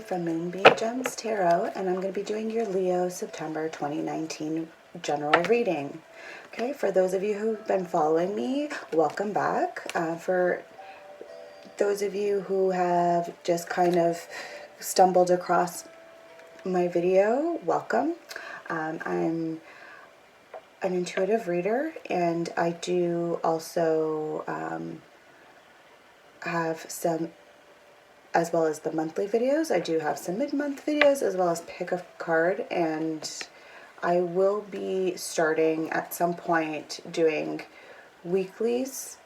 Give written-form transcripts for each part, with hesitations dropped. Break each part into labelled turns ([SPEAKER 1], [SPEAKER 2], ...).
[SPEAKER 1] from Moonbean Gems Tarot, and I'm going to be doing your Leo September 2019 general reading. Okay, for those of you who've been following me, welcome back. For those of you who have just kind of stumbled across my video, welcome. I'm an intuitive reader, and I do also have some, as well as the monthly videos, I do have some mid-month videos as well as pick a card, and I will be starting at some point doing weeklies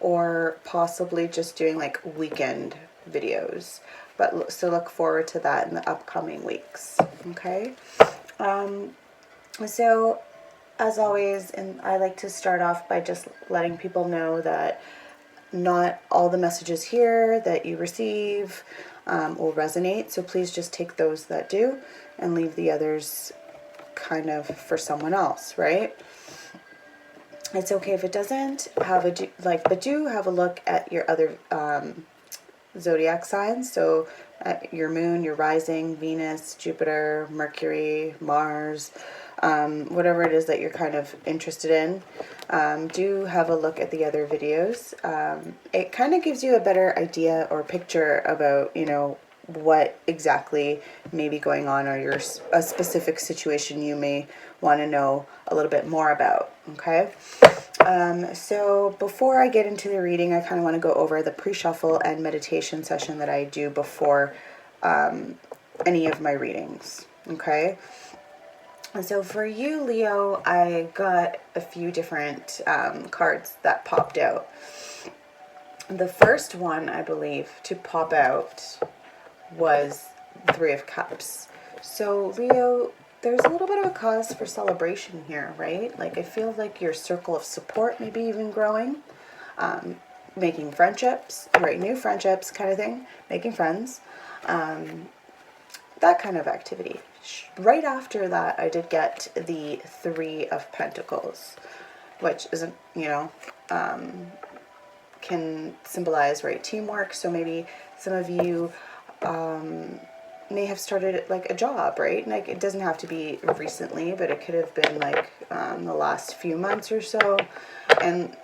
[SPEAKER 1] or possibly just doing like weekend videos. But so look forward to that in the upcoming weeks. Okay. So as always, and I like to start off by just letting people know that not all the messages here that you receive will resonate, so please just take those that do and leave the others kind of for someone else, right? It's okay if it doesn't. But do have a look at your other zodiac signs. So your moon, your rising, Venus, Jupiter, Mercury, Mars, whatever it is that you're kind of interested in. Do have a look at the other videos. It kind of gives you a better idea or picture about, you know, what exactly may be going on, or a specific situation you may want to know a little bit more about. Okay. So before I get into the reading, I kind of want to go over the pre-shuffle and meditation session that I do before any of my readings. Okay. And so for you, Leo, I got a few different cards that popped out. The first one, I believe, to pop out was Three of Cups. So Leo, there's a little bit of a cause for celebration here, right? Like, I feel like your circle of support maybe even growing, making friendships, right? New friendships kind of thing, making friends, that kind of activity. Right after that, I did get the Three of Pentacles, which isn't, you know, can symbolize, right, teamwork. So maybe some of you may have started like a job, right? Like, it doesn't have to be recently, but it could have been like the last few months or so, and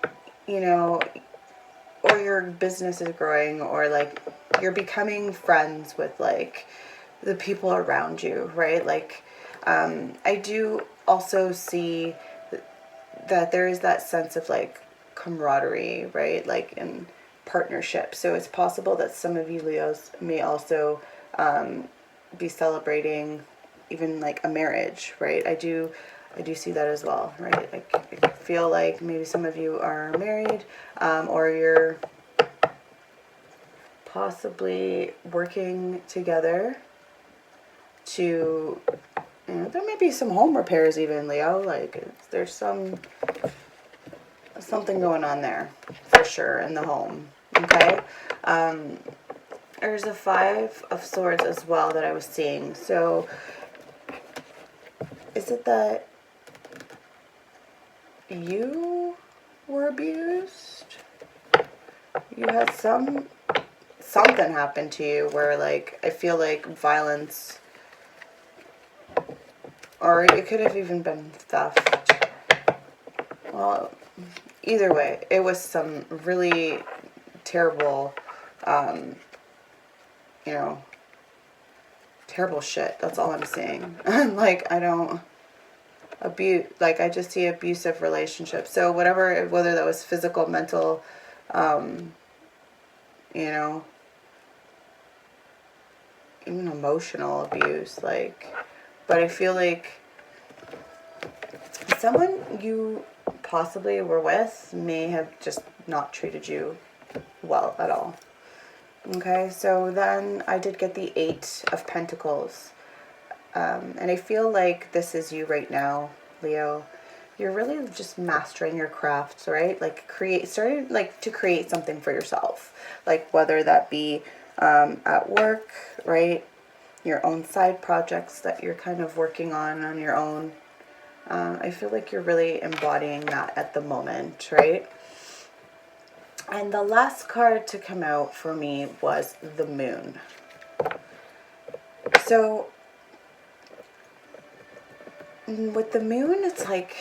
[SPEAKER 1] you know, or your business is growing, or like you're becoming friends with like the people around you, right? Like I do also see that there is that sense of like camaraderie, right? Like in partnership. So it's possible that some of you Leos may also be celebrating even like a marriage, right? I do see that as well, right? Like, I feel like maybe some of you are married, or you're possibly working together to, you know, there may be some home repairs even, Leo. Like, there's something going on there for sure in the home. Okay. There's a Five of Swords as well that I was seeing. So is it that you were abused? You had something happen to you where, like, I feel like violence, or it could have even been theft. Well, either way, it was some really terrible, you know, terrible shit. That's all I'm saying. Like, I don't abuse, like, I just see abusive relationships. So whatever, whether that was physical, mental, you know, even emotional abuse, like, but I feel like someone you possibly were with may have just not treated you well at all. Okay, so then I did get the Eight of Pentacles. And I feel like this is you right now, Leo. You're really just mastering your crafts, right? Like, starting like to create something for yourself. Like, whether that be at work, right? Your own side projects that you're kind of working on your own. I feel like you're really embodying that at the moment, right? And the last card to come out for me was the Moon. So with the moon, it's like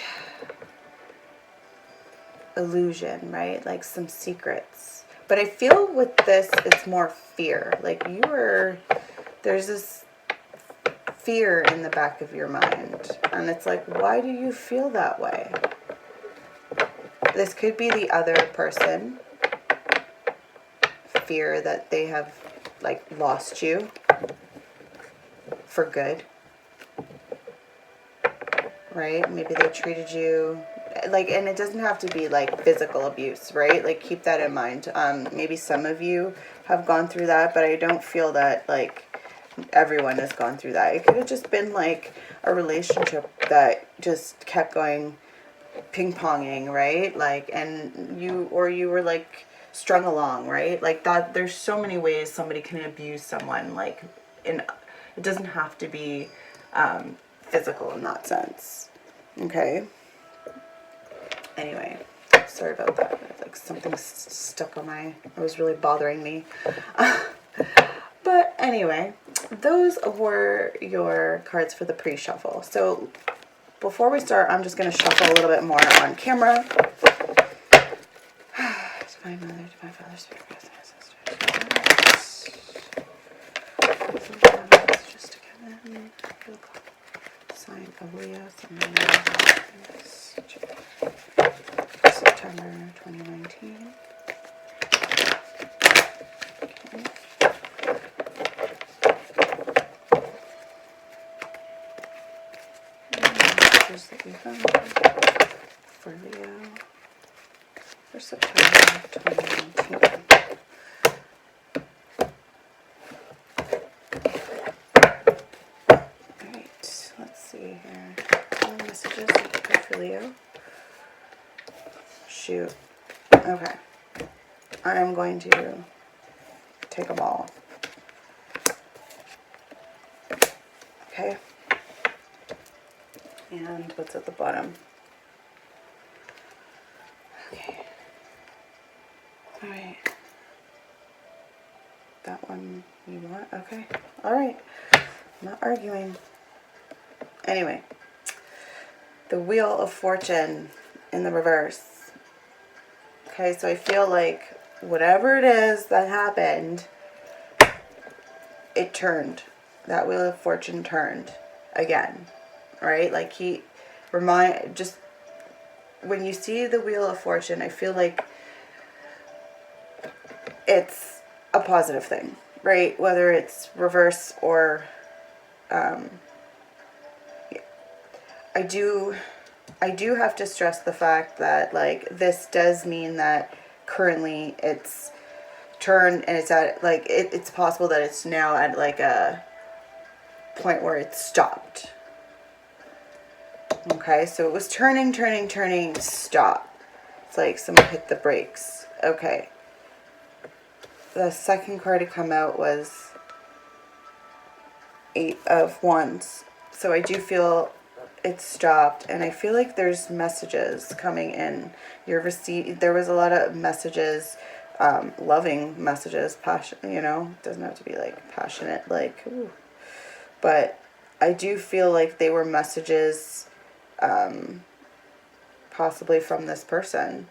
[SPEAKER 1] illusion, right? Like some secrets. But I feel with this, it's more fear. Like there's this fear in the back of your mind. And it's like, why do you feel that way? This could be the other person. Fear that they have, like, lost you for good. Right? Maybe they treated you like, and it doesn't have to be like physical abuse, right? Like, keep that in mind. Maybe some of you have gone through that, but I don't feel that like everyone has gone through that. It could have just been like a relationship that just kept going ping-ponging, right? Like, and you were like strung along, right? Like that. There's so many ways somebody can abuse someone. Like, it doesn't have to be physical in that sense. Okay. Anyway, sorry about that. Like, something stuck on it was really bothering me. But anyway, those were your cards for the pre-shuffle. So before we start, I'm just going to shuffle a little bit more on camera. Divine Mother, Divine Father, Spirit, Ancestors. Just to come in. Sign of Leo, September 2019. Okay. Messages that we have for Leo for September 2019. Alright, let's see here. All messages for Leo. Shoot. Okay. I am going to take them all. Okay. And what's at the bottom? Okay. Alright. That one you want? Okay. Alright. I'm not arguing. Anyway. The Wheel of Fortune in the reverse. Okay, so I feel like whatever it is that happened, it turned. That Wheel of Fortune turned again, right? Like just when you see the Wheel of Fortune, I feel like it's a positive thing, right? Whether it's reverse or, I do have to stress the fact that, like, this does mean that currently it's turned and it's at, like, it's possible that it's now at, like, a point where it's stopped. Okay, so it was turning, stop. It's like someone hit the brakes. Okay. The second card to come out was 8 of Wands. So I do feel it's stopped, and I feel like there's messages coming in. There was a lot of messages, loving messages, passion, it doesn't have to be like passionate, like, ooh. But I do feel like they were messages, possibly from this person.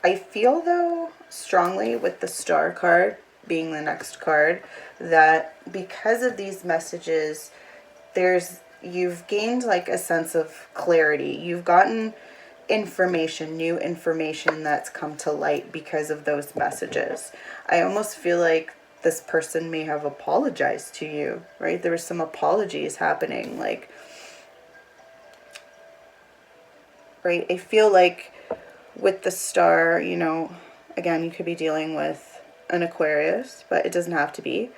[SPEAKER 1] I feel, though, strongly with the Star card being the next card, that because of these messages, you've gained like a sense of clarity. You've gotten information, new information that's come to light because of those messages. I almost feel like this person may have apologized to you, right? There was some apologies happening, like, right? I feel like with the Star, again, you could be dealing with an Aquarius, but it doesn't have to be.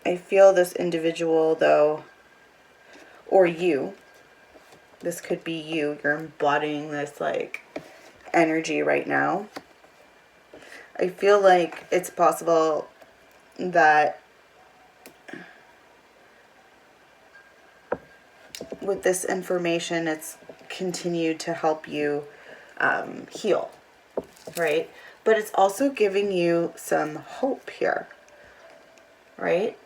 [SPEAKER 1] I feel this individual, though, or you, this could be you, you're embodying this, like, energy right now. I feel like it's possible that with this information, it's continued to help you heal, right? but it's also giving you some hope here, right?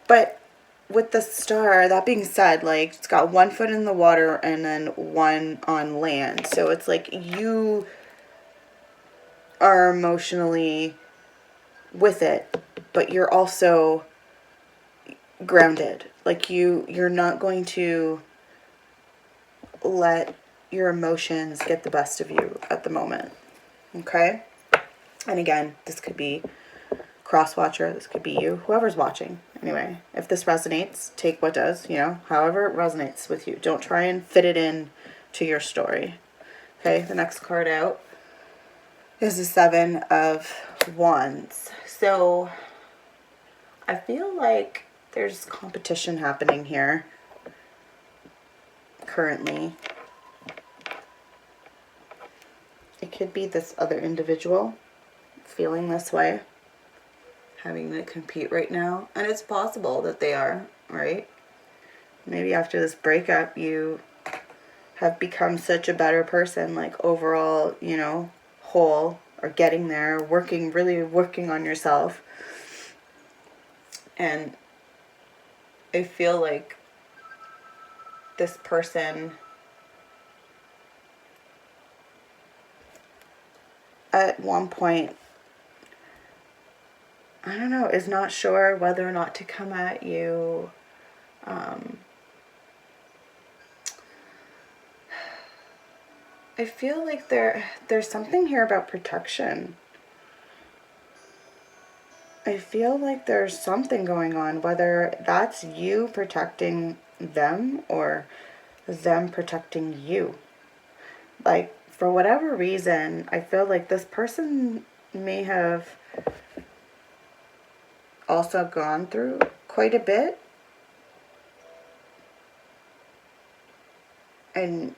[SPEAKER 1] But with the Star, that being said, like, it's got one foot in the water and then one on land. So it's like you are emotionally with it, but you're also grounded. Like, you're not going to let your emotions get the best of you at the moment. Okay? And again, this could be cross-watcher, this could be you, whoever's watching. Anyway, if this resonates, take what does, you know, however it resonates with you. Don't try and fit it in to your story. Okay, the next card out is the Seven of Wands. So I feel like there's competition happening here currently. It could be this other individual feeling this way, having to compete right now. And it's possible that they are, right? Maybe after this breakup, you have become such a better person, like overall, you know, whole, or getting there, really working on yourself. And I feel like this person at one point, I don't know, is not sure whether or not to come at you. I feel like there's something here about protection. I feel like there's something going on, whether that's you protecting them or them protecting you. Like, for whatever reason, I feel like this person may have also gone through quite a bit. And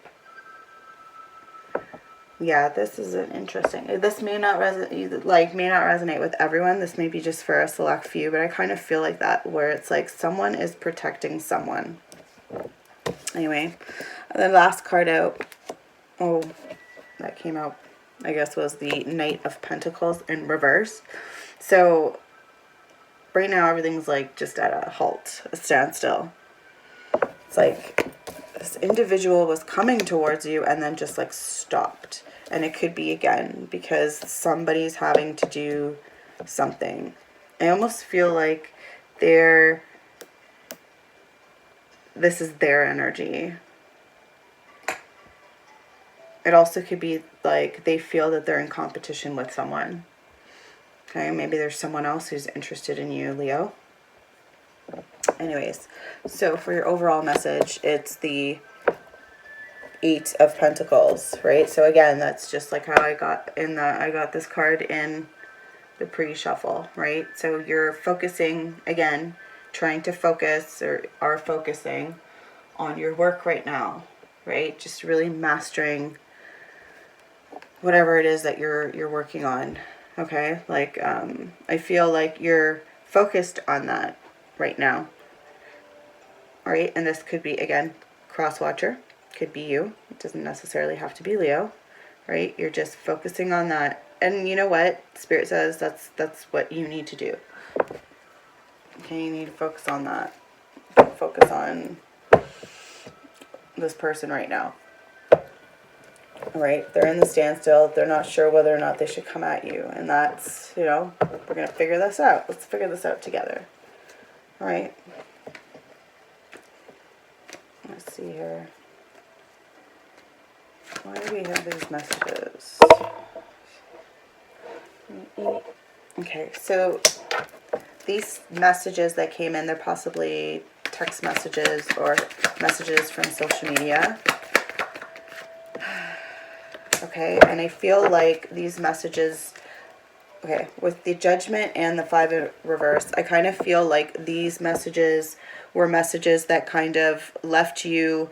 [SPEAKER 1] yeah, this is an interesting. This may not resonate with everyone. This may be just for a select few, but I kind of feel like that, where it's like someone is protecting someone. Anyway, the last card out, that came out, I guess, was the Knight of Pentacles in reverse. So right now everything's like just at a halt, a standstill. It's like this individual was coming towards you and then just like stopped. And it could be, again, because somebody's having to do something. I almost feel like this is their energy. It also could be like they feel that they're in competition with someone. Okay, maybe there's someone else who's interested in you, Leo. Anyways, so for your overall message, it's the Eight of Pentacles, right? So again, that's just like how I got this card in the pre-shuffle, right? So you're focusing, again, trying to focus, or are focusing on your work right now, right? Just really mastering whatever it is that you're working on. Okay, like I feel like you're focused on that right now. All right, and this could be, again, cross-watcher. Could be you. It doesn't necessarily have to be Leo, right? You're just focusing on that. And you know what? Spirit says that's what you need to do. Okay, you need to focus on that. Focus on this person right now. All right, they're in the standstill. They're not sure whether or not they should come at you. And that's, you know, we're going to figure this out. Let's figure this out together. All right. Let's see here. Why do we have these messages? Okay, so these messages that came in, they're possibly text messages or messages from social media. Okay, and I feel like these messages, okay, with the Judgment and the Five in reverse, I kind of feel like these messages were messages that kind of left you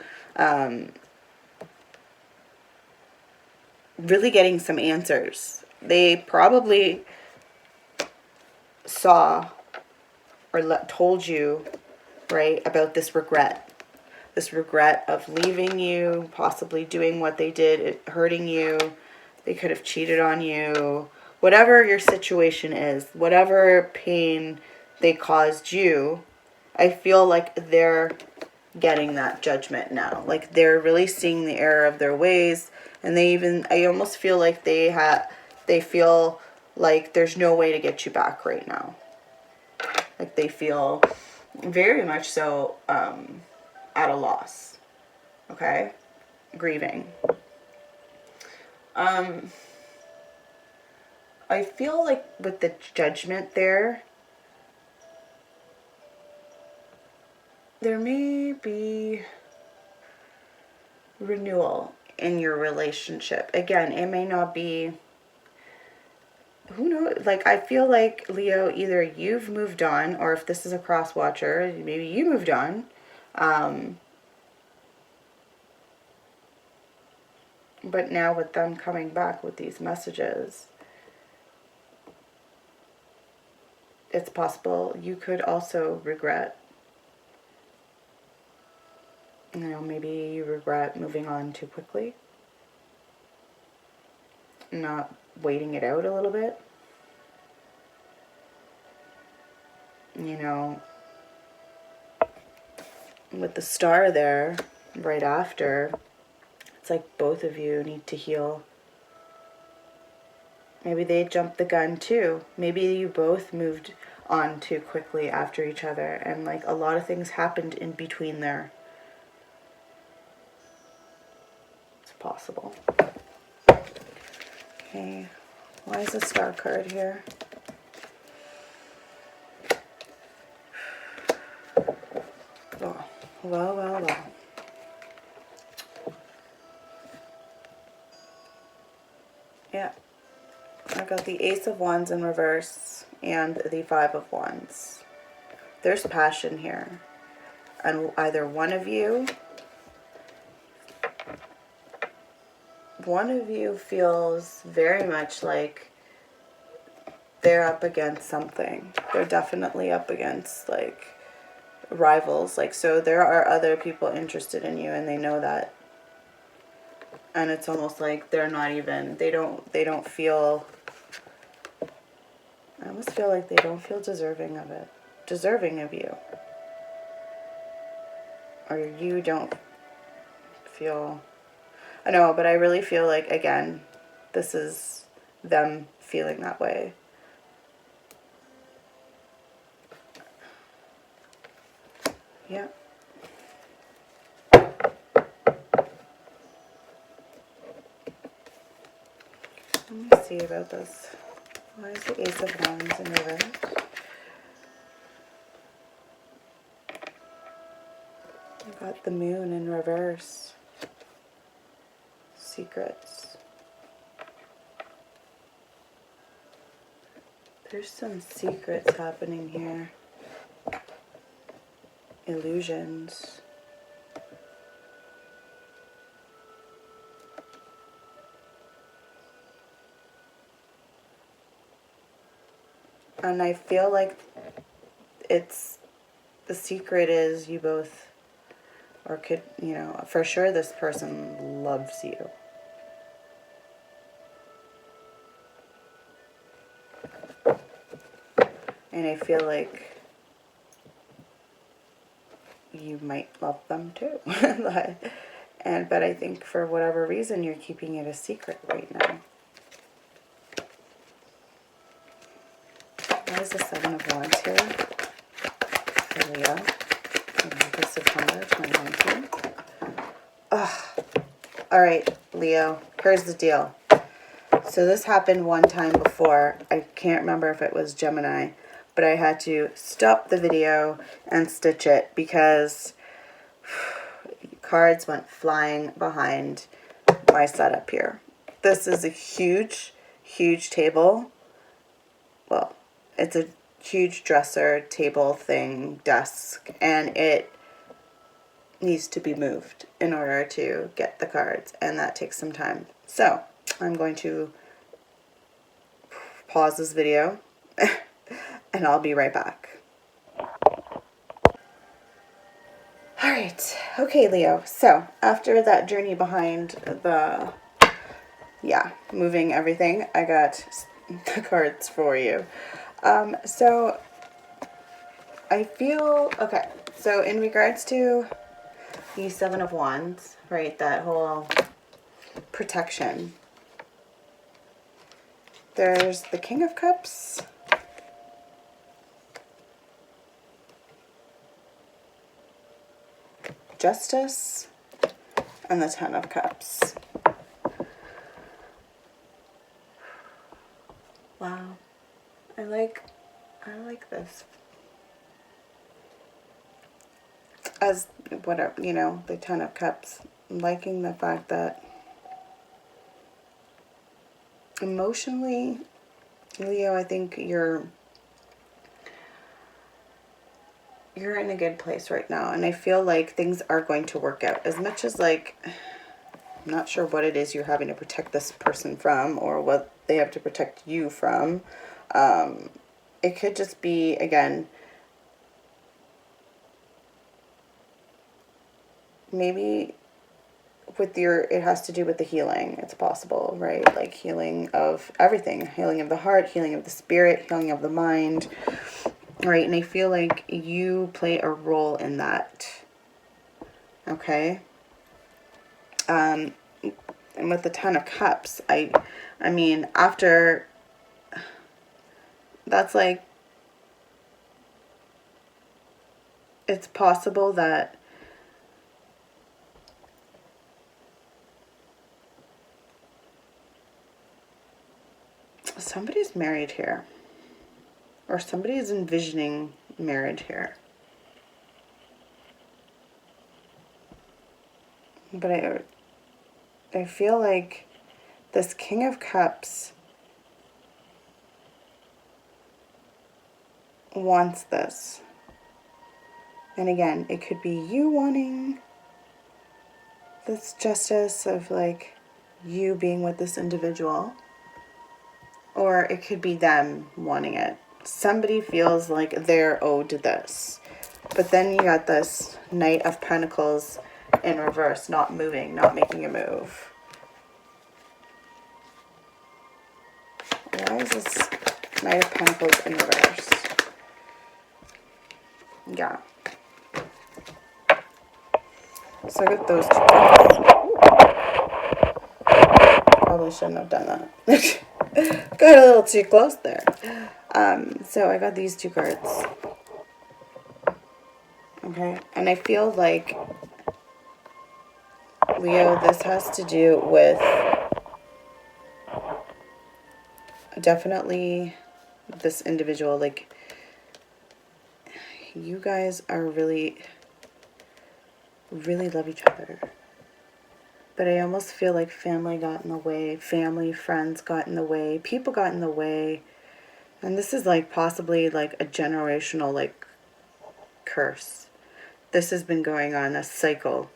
[SPEAKER 1] really getting some answers. They probably saw or told you, right, about this regret of leaving you, possibly doing what they did, hurting you, They could have cheated on you. Whatever your situation is, whatever pain they caused you, I feel like they're getting that judgment now. Like they're really seeing the error of their ways, and I almost feel like they feel like there's no way to get you back right now. Like they feel very much so at a loss. Okay? Grieving. I feel like with the judgment there may be renewal in your relationship. Again, it may not be, who knows? Like, I feel like, Leo, either you've moved on, or if this is a cross watcher, maybe you moved on. But now with them coming back with these messages, it's possible you could also regret. You know, maybe you regret moving on too quickly. Not waiting it out a little bit. You know, with the star there right after, it's like both of you need to heal. Maybe they jumped the gun too. Maybe you both moved on too quickly after each other, and like a lot of things happened in between there. It's possible. Okay, why is the star card here? Oh, well. Yeah, I got the Ace of Wands in reverse and the Five of Wands. There's passion here. And either one of you feels very much like they're up against something. They're definitely up against, like, rivals. Like, so there are other people interested in you, and they know that. And it's almost like they're not even, they don't feel, I almost feel like they don't feel deserving of you. Or you don't feel, I know, but I really feel like, again, this is them feeling that way. Yeah. Let me see about this. Why is the Ace of Wands in reverse? I got the Moon in reverse. Secrets. There's some secrets happening here. Illusions. And I feel like the secret is you both, or could, you know, for sure this person loves you. And I feel like you might love them too. But I think for whatever reason you're keeping it a secret right now. Why is the Seven of Wands here? For Leo. In September 2019. Alright, Leo. Here's the deal. So this happened one time before. I can't remember if it was Gemini. But I had to stop the video and stitch it because cards went flying behind my setup here. This is a huge, huge table. Well, it's a huge dresser, table thing, desk, and it needs to be moved in order to get the cards, and that takes some time. So I'm going to pause this video and I'll be right back. Alright, okay, Leo, so after that journey behind the yeah, moving everything. I got the cards for you. So I feel, okay, so in regards to the Seven of Wands, right, that whole protection, there's the King of Cups, Justice, and the Ten of Cups. Wow. I like this. As whatever, you know, the Ten of Cups. I'm liking the fact that emotionally, Leo, I think you're in a good place right now, and I feel like things are going to work out. As much as, like, I'm not sure what it is you're having to protect this person from, or what they have to protect you from. It could just be, again, maybe with your, it has to do with the healing. It's possible, right? Like healing of everything, healing of the heart, healing of the spirit, healing of the mind, right? And I feel like you play a role in that. Okay. And with the Ten of Cups, I mean, after, that's like, it's possible that somebody's married here, or somebody is envisioning marriage here. But I feel like this King of Cups wants this. And again, it could be you wanting this justice of, like, you being with this individual, or it could be them wanting it. Somebody feels like they're owed this. But then you got this Knight of Pentacles in reverse, not moving, not making a move. Why is this Knight of Pentacles in reverse? Yeah. So I got those two cards. Probably shouldn't have done that. Got a little too close there. So I got these two cards. Okay. And I feel like, Leo, this has to do with definitely this individual. Like, you guys are really, really love each other. But I almost feel like family got in the way. Family, friends got in the way. People got in the way. And this is like possibly like a generational like curse. This has been going on, a cycle.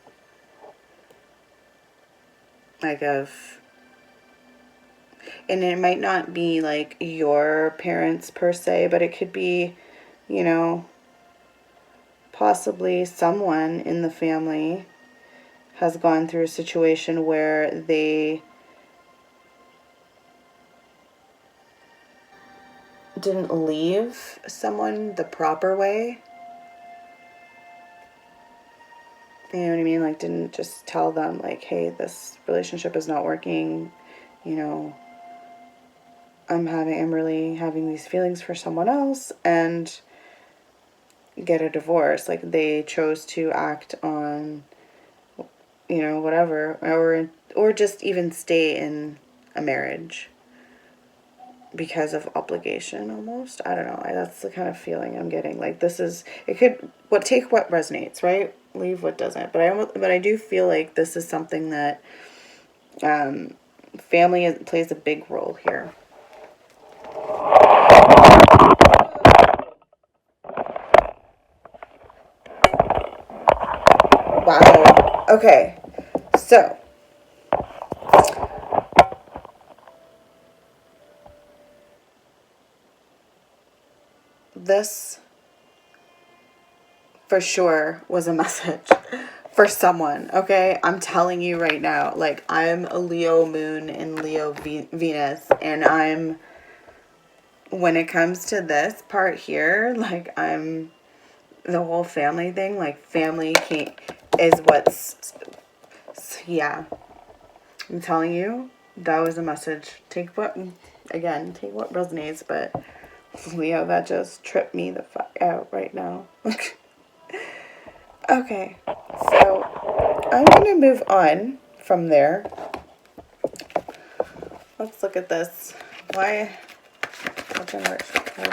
[SPEAKER 1] Like of, and it might not be like your parents per se, but it could be, you know, possibly someone in the family has gone through a situation where they didn't leave someone the proper way. You know what I mean? Like, didn't just tell them, like, hey, this relationship is not working, you know, I'm really having these feelings for someone else, and get a divorce. Like, they chose to act on, you know, whatever, or just even stay in a marriage because of obligation almost. I don't know. That's the kind of feeling I'm getting. Like, this is, it could, take what resonates, right? Leave what doesn't. But I do feel like this is something that family plays a big role here. Wow. Okay. So, this for sure was a message for someone, okay? I'm telling you right now, like, I'm a Leo moon and Leo Venus, and when it comes to this part here, like, I'm, the whole family thing, like, family can't, is what's, yeah. I'm telling you, that was a message. Take what resonates, but Leo, that just tripped me the fuck out right now. Okay, so I'm going to move on from there. Let's look at this. Why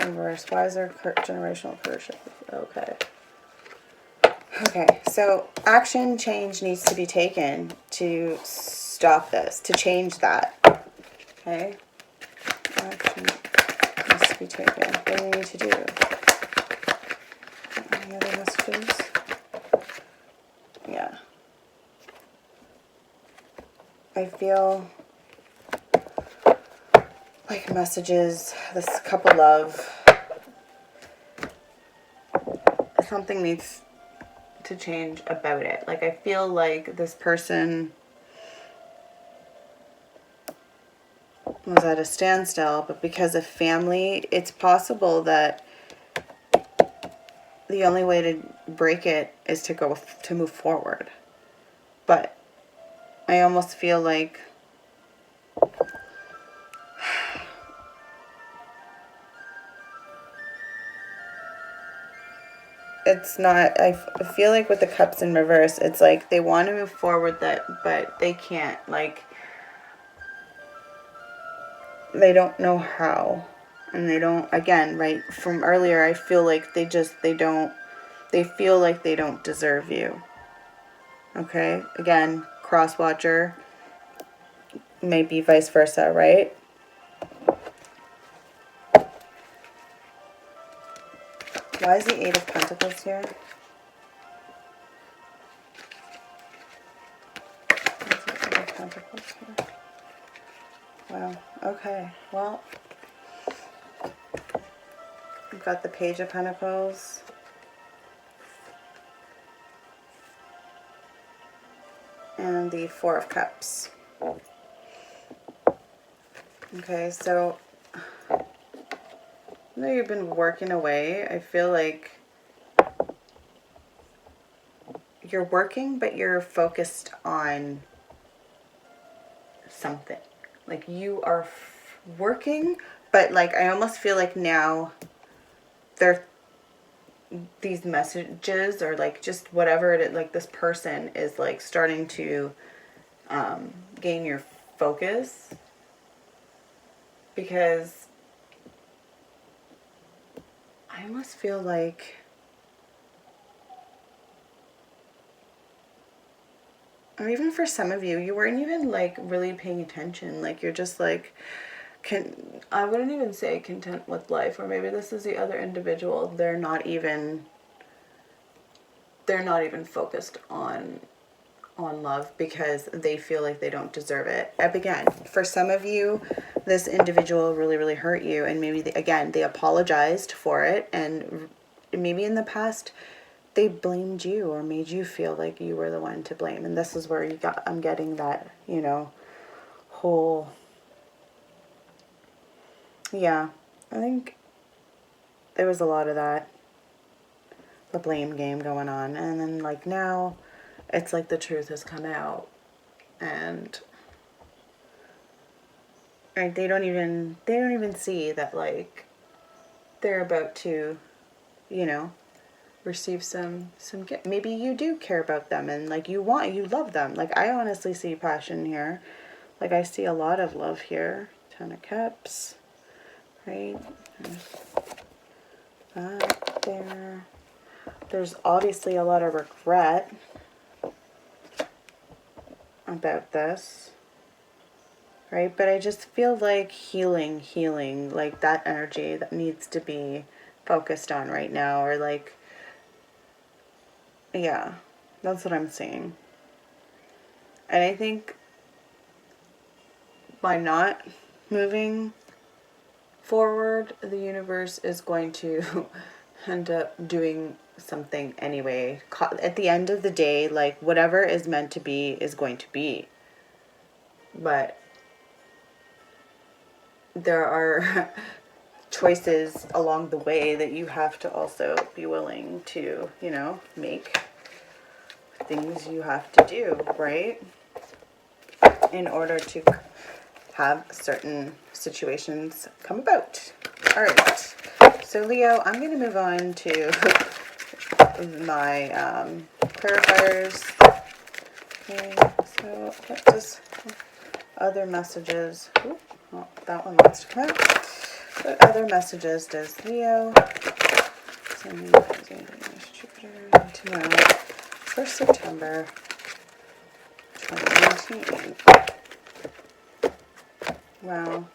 [SPEAKER 1] reverse? Why is there generational curse? Okay. Okay, so action change needs to be taken to stop this, to change that. Okay? Action needs to be taken. What do we need to do? Any other messages? Yeah. I feel like messages, this couple love, something needs to change about it. Like, I feel like this person was at a standstill, but because of family, it's possible that the only way to break it is to move forward. But I almost feel like it's not, I feel like with the cups in reverse, it's like they want to move forward, but they can't. Like, they don't know how. And they don't, again, right from earlier, I feel like they feel like they don't deserve you. Okay? Again, cross watcher, maybe vice versa, right? Why is the Eight of Pentacles here? Pentacles here. Wow. Okay. Well, we've got the Page of Pentacles. And the Four of Cups. Okay, so I know you've been working away. I feel like you're working, but you're focused on something. Like, you are working, but like, I almost feel like now these messages, or like just whatever it is, like this person is like starting to gain your focus, because I almost feel like or even for some of you, you weren't even like really paying attention. Like, you're just like, I wouldn't even say content with life, or maybe this is the other individual. They're not even focused on love because they feel like they don't deserve it. Again, for some of you, this individual really, really hurt you, and maybe they apologized for it, and maybe in the past they blamed you or made you feel like you were the one to blame. And this is where I'm getting that, whole, yeah, I think there was a lot of that, the blame game going on. And then like now it's like the truth has come out, and right, they don't even see that, like, they're about to, receive some gift. Maybe you do care about them, and like you love them. Like, I honestly see passion here. Like, I see a lot of love here. Ten of Cups, right? That there. There's obviously a lot of regret about this, right? But I just feel like healing, like that energy that needs to be focused on right now, or like, yeah, that's what I'm seeing. And I think by not moving forward, the universe is going to end up doing something anyway. At the end of the day, like, whatever is meant to be is going to be. But there are choices along the way that you have to also be willing to, you know, make. Things you have to do, right? In order to have certain situations come about. All right. So Leo, I'm going to move on to my clarifiers. Okay, so what does other messages? Ooh, oh, that one wants to come out. What other messages does Leo need to know for September 2019? Wow,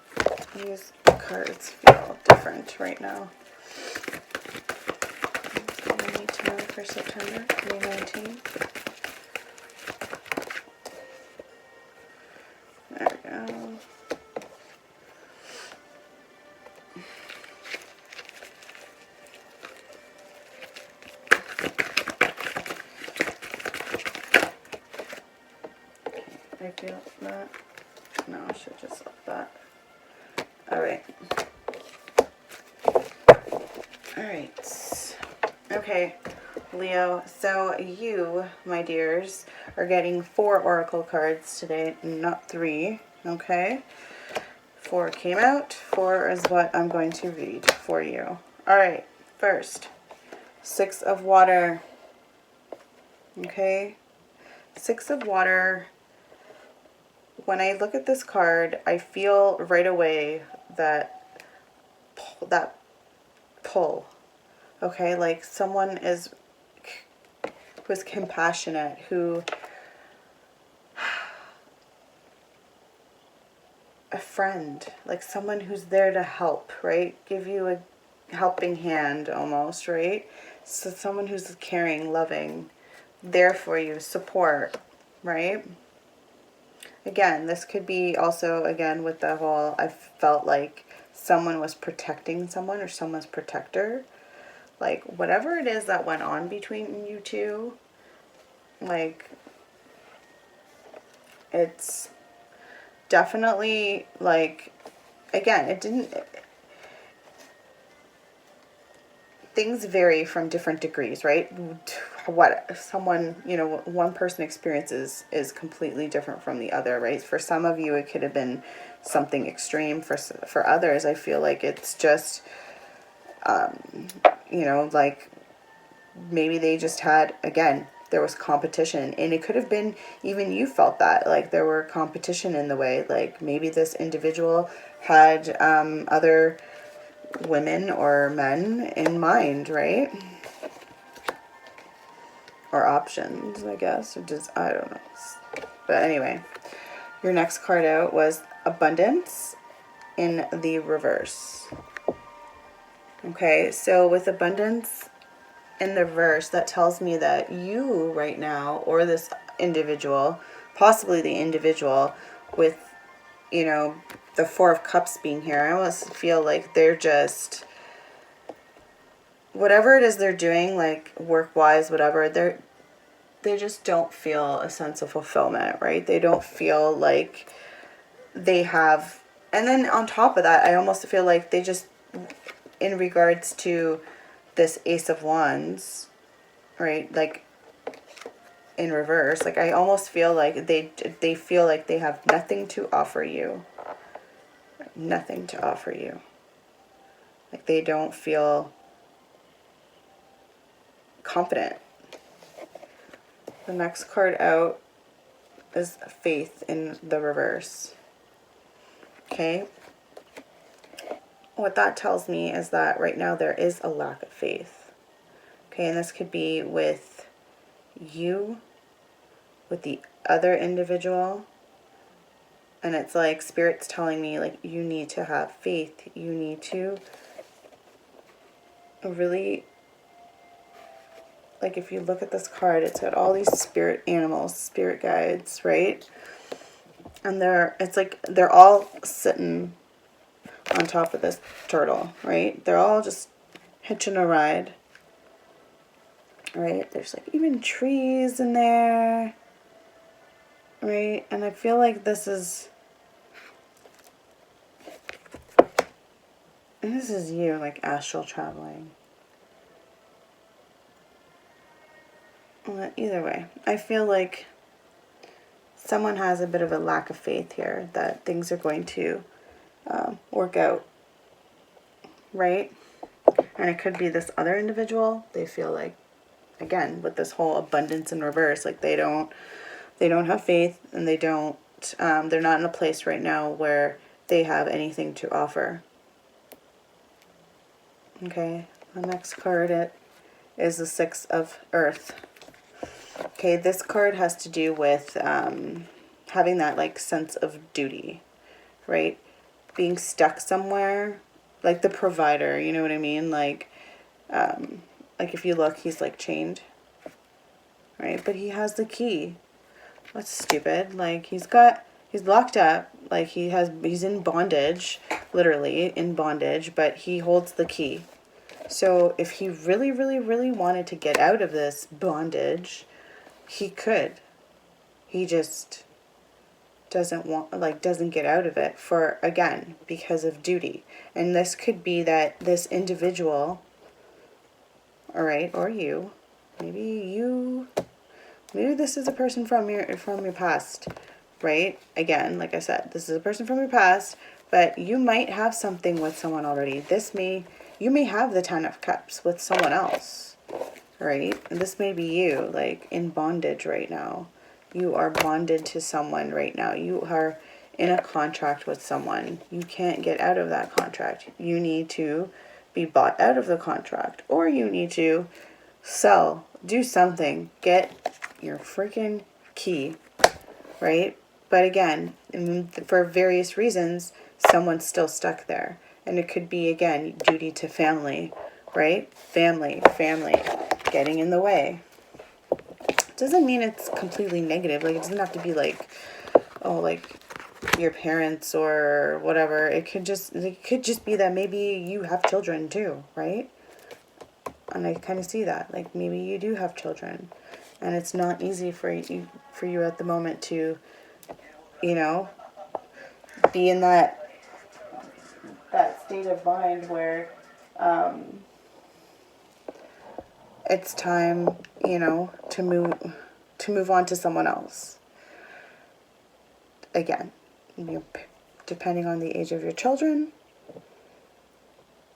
[SPEAKER 1] these cards feel different right now. What I need to know for September 2019. There we go. I feel that. No, I should just left that. Alright. Alright. Okay, Leo. So you, my dears, are getting 4 oracle cards today, not 3. Okay? 4 came out. 4 is what I'm going to read for you. Alright, first. 6 of water. Okay? 6 of water. When I look at this card, I feel right away that pull. Okay, like someone who's compassionate, who a friend, like someone who's there to help, right? Give you a helping hand almost, right? So someone who's caring, loving, there for you, support, right? Again, this could be also, again, with the whole, I felt like someone was protecting someone or someone's protector. Like, whatever it is that went on between you two, like, it's definitely, like, again, it didn't, things vary from different degrees, right? What someone, you know, one person experiences is completely different from the other, right? For some of you, it could have been something extreme. For others, I feel like it's just, you know, like maybe they just had, again, there was competition, and it could have been even you felt that, like there were competition in the way, like maybe this individual had other women or men in mind, right? Or options, I guess, or just, I don't know. But anyway, your next card out was abundance in the reverse. Okay, so with abundance in the reverse, that tells me that you right now, or this individual, possibly the individual with, you know, the 4 of Cups being here, I almost feel like they're just, whatever it is they're doing, like work-wise, whatever, they just don't feel a sense of fulfillment, right? They don't feel like they have, and then on top of that, I almost feel like they just, in regards to this Ace of Wands, right? Like in reverse, like I almost feel like they feel like they have nothing to offer you. Nothing to offer you. Like they don't feel confident. The next card out is faith in the reverse. Okay? What that tells me is that right now there is a lack of faith. Okay, and this could be with you, with the other individual. And it's like Spirit's telling me, like, you need to have faith. You need to really, like, if you look at this card, it's got all these spirit animals, spirit guides, right? And it's like they're all sitting on top of this turtle, right? They're all just hitching a ride. Right? There's like even trees in there. Right? And I feel like this is you, like astral traveling. Well, either way, I feel like someone has a bit of a lack of faith here that things are going to work out. Right? And it could be this other individual. They feel like, again, with this whole abundance in reverse, like they don't have faith, and they're not in a place right now where they have anything to offer. Okay, the next card is the Six of Earth. Okay, this card has to do with having that like sense of duty, right? Being stuck somewhere, like the provider, you know what I mean? Like if you look, he's like chained, right? But he has the key. That's stupid. Like he's locked up. Like he's in bondage, literally in bondage, but he holds the key. So if he really, really, really wanted to get out of this bondage, he could. He just doesn't get out of it because of duty. And this could be that this individual, all right, or you, maybe this is a person from your past, right? Again, like I said, this is a person from your past, but you might have something with someone already. You may have the Ten of Cups with someone else, right? And this may be you, like in bondage right now. You are bonded to someone right now. You are in a contract with someone. You can't get out of that contract. You need to be bought out of the contract, or you need to sell, do something, get your freaking key, right? But again, for various reasons, someone's still stuck there. And it could be, again, duty to family, right? Family getting in the way. Doesn't mean it's completely negative. Like, it doesn't have to be like, oh, like your parents or whatever. It could just be that maybe you have children too, right? And I kind of see that. Like, maybe you do have children, and it's not easy for you at the moment to, you know, be in that state of mind where it's time, you know, to move on to someone else. Again, depending on the age of your children,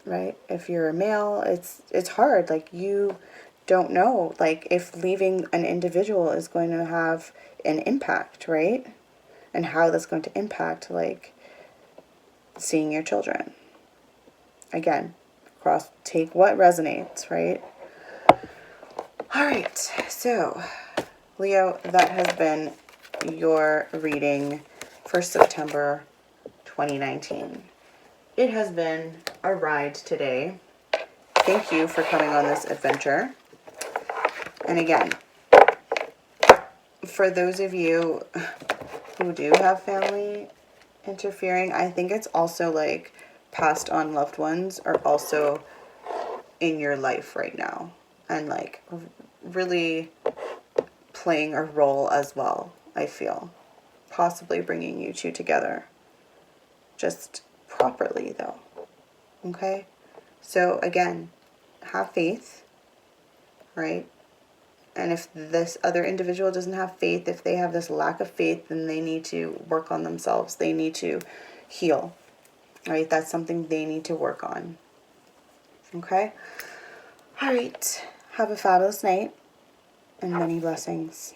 [SPEAKER 1] right? If you're a male, it's hard. Like, you don't know, like, if leaving an individual is going to have an impact, right? And how that's going to impact, like, seeing your children. Again, take what resonates, right? All right, so Leo, that has been your reading for September 2019. It has been a ride today. Thank you for coming on this adventure. And again, for those of you who do have family interfering, I think it's also like passed on loved ones are also in your life right now, and like really playing a role as well, I feel. Possibly bringing you two together. Just properly though. Okay? So again, have faith, right? And if this other individual doesn't have faith, if they have this lack of faith, then they need to work on themselves. They need to heal, right? That's something they need to work on. Okay? All right. Have a fabulous night and many blessings.